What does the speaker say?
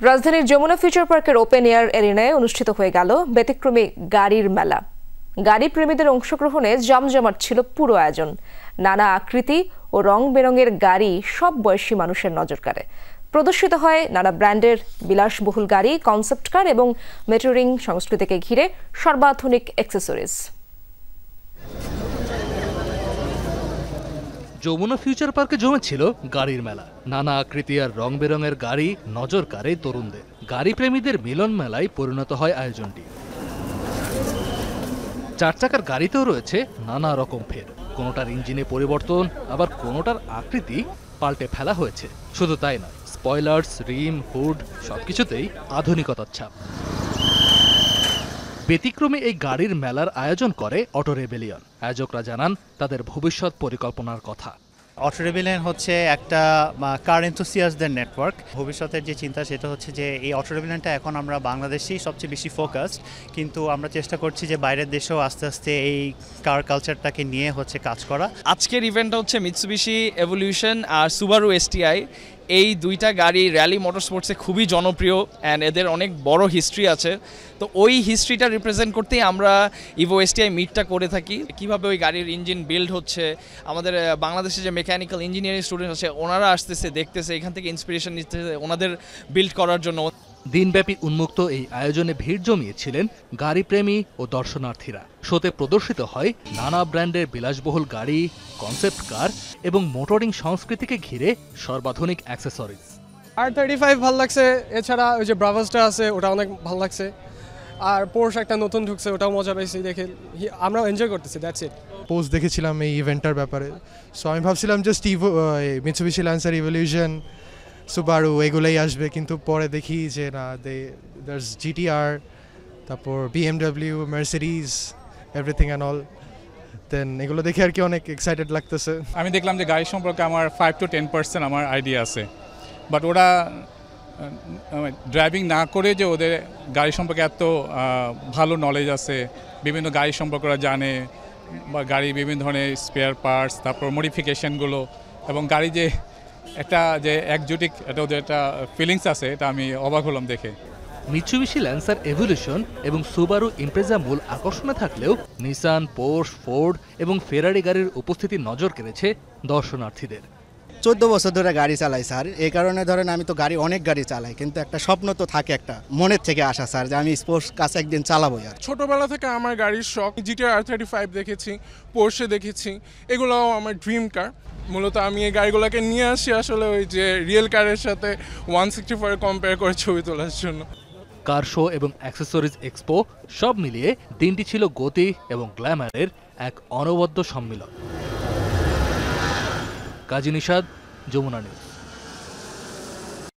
রাজধানীর যমুনা ফিউচার পার্কের open air এরিনায় অনুষ্ঠিত হয়ে গেল ব্যতিক্রমী গাড়ির মেলা। গাড়ি প্রেমীদের অংশগ্রহণে জমজমাট ছিল পুরো আয়োজন। নানা আকৃতি ও রং বেরঙের গাড়ি সব বয়সী মানুষের নজর কাড়ে। প্রদর্শিত হয় নানা ব্র্যান্ডের বিলাসবহুল গাড়ি, কনসেপ্ট কার এবং মেটোরিং সংস্কৃতিকে ঘিরে সর্বাধুনিক অ্যাক্সেসরিজ। যমুনা ফিউচার পার্কে জমেছিল গাড়ির মেলা। নানা আকৃতি আর রং বেরঙের গাড়ি নজর কাড়ে তরুণদের। গাড়ি প্রেমীদের মিলন মেলায় পরিণত হয় আয়োজনটি। 4 চাকার গাড়িতেও রয়েছে নানা রকম ফের। কোনোটার ইঞ্জিনে পরিবর্তন, আবার কোনোটার আকৃতি পাল্টে ফেলা হয়েছে। শুধু তাই না, স্পয়লার্স, রিম, হুড সবকিছুতেই আধুনিকতার ছাপ। ব্যতিক্রমী এই গাড়ির মেলার আয়োজন করে অটো রেবেলিয়ন। আয়োজকরা জানান তাদের ভবিষ্যৎ পরিকল্পনার কথা। অটো রেবেলিয়ন হচ্ছে একটা কার এনথুসিয়াস্টদের নেটওয়ার্ক। ভবিষ্যতের যে চিন্তা সেটা হচ্ছে যে এই অটো রেবেলিয়নটা এখন আমরা বাংলাদেশেই সবচেয়ে বেশি ফোকাসড, কিন্তু আমরা চেষ্টা করছি যে বাইরের দেশেও আস্তে আস্তে এই কার কালচারটাকে নিয়ে হচ্ছে কাজ করা। আজকের ইভেন্টটা হচ্ছে মিৎসুবিশি এভলিউশন আর সুবারু এসটিআই। এই দুইটা গাড়ি র্যালি মোটরস্পোর্টসে খুবই জনপ্রিয় অ্যান্ড এদের অনেক বড় হিস্ট্রি আছে। তো ওই হিস্ট্রিটা রিপ্রেজেন্ট করতেই আমরা ইভো এসটিআই মিটটা করে থাকি। কীভাবে ওই গাড়ির ইঞ্জিন বিল্ড হচ্ছে, আমাদের বাংলাদেশে যে মেকানিক্যাল ইঞ্জিনিয়ারিং স্টুডেন্ট আছে ওনারা আসতেছে, দেখতেছে, এখান থেকে ইন্সপিরেশন নিতেছে ওনাদের বিল্ড করার জন্য। দিনব্যাপী উন্মুক্ত এই আয়োজনে ভিড় জমিয়েছিলেন গাড়িপ্রেমী ও দর্শনার্থীরা। শোতে প্রদর্শিত হয় নানা ব্র্যান্ডের বিলাসবহুল গাড়ি, কনসেপ্ট কার এবং মোটরিং সংস্কৃতিকে ঘিরে সর্বাধুনিক অ্যাক্সেসরিজ। R35 ভালো লাগছে, এছাড়া ওই যে ব্রাভাসটা আছে ওটা অনেক ভালো লাগছে, আর পোর্শ একটা নতুন ঢুকছে ওটাও মজা পেয়েছি দেখে, আমরাও এনজয় করতেছি। That's it. পোস্ট দেখেছিলাম এই ইভেন্টটার ব্যাপারে, সো আমি ভাবছিলাম just Mitsubishi Lancer Evolution, Subaru এগুলোই আসবে, কিন্তু পরে দেখি যে না, দেয়ারস GTR, তারপর BMW, Mercedes, everything and all. Then এগুলো দেখে আর কি অনেক এক্সাইটেড লাগতেছে। আমি দেখলাম যে গাড়ি সম্পর্কে আমার 5 to 10% আমার আইডিয়া আছে, বাট ওরা ড্রাইভিং না করে যে ওদের গাড়ি সম্পর্কে এত ভালো নলেজ আছে, বিভিন্ন গাড়ি সম্পর্কে ওরা জানে, বা গাড়ি বিভিন্ন ধরনের স্পেয়ার পার্টস, তারপর মডিফিকেশনগুলো, এবং গাড়ি যে একটা যে একজোটিক এটা ওদের একটা ফিলিংস আছে, এটা আমি অবাক হলাম দেখে। মিৎসুবিশি ল্যান্সার এভলিউশন এবং সুবারু ইমপ্রেজা মূল আকর্ষণে থাকলেও নিসান, পোর্শ, ফোর্ড এবং ফেরারি গাড়ির উপস্থিতি নজর কেড়েছে দর্শনার্থীদের। 14 বছর ধরে গাড়ি চালাই স্যার, এই কারণে ধরেন আমি তো অনেক গাড়ি চালাই, কিন্তু একটা স্বপ্ন তো থাকে একটা মনের থেকে আসা স্যার, যে আমি স্পোর্টস কাছে একদিন চালাবো। আর ছোটবেলা থেকে আমার গাড়ির শখ। GTR R35 দেখেছি, পোর্শে দেখেছি, এগুলোও আমার ড্রিম কার। মূলত আমি এই গাড়িগুলোকে নিয়ে আসি আসলে ওই যে রিয়েল কারের সাথে 164 কম্পেয়ার করে ছবি তোলার জন্য। কার শো এবং অ্যাক্সেসরিজ এক্সপো সব মিলিয়ে দিনটি ছিল গতি এবং গ্ল্যামারের এক অনবদ্য সম্মিলন। কাজী নিশাদ, যমুনা নিউজ।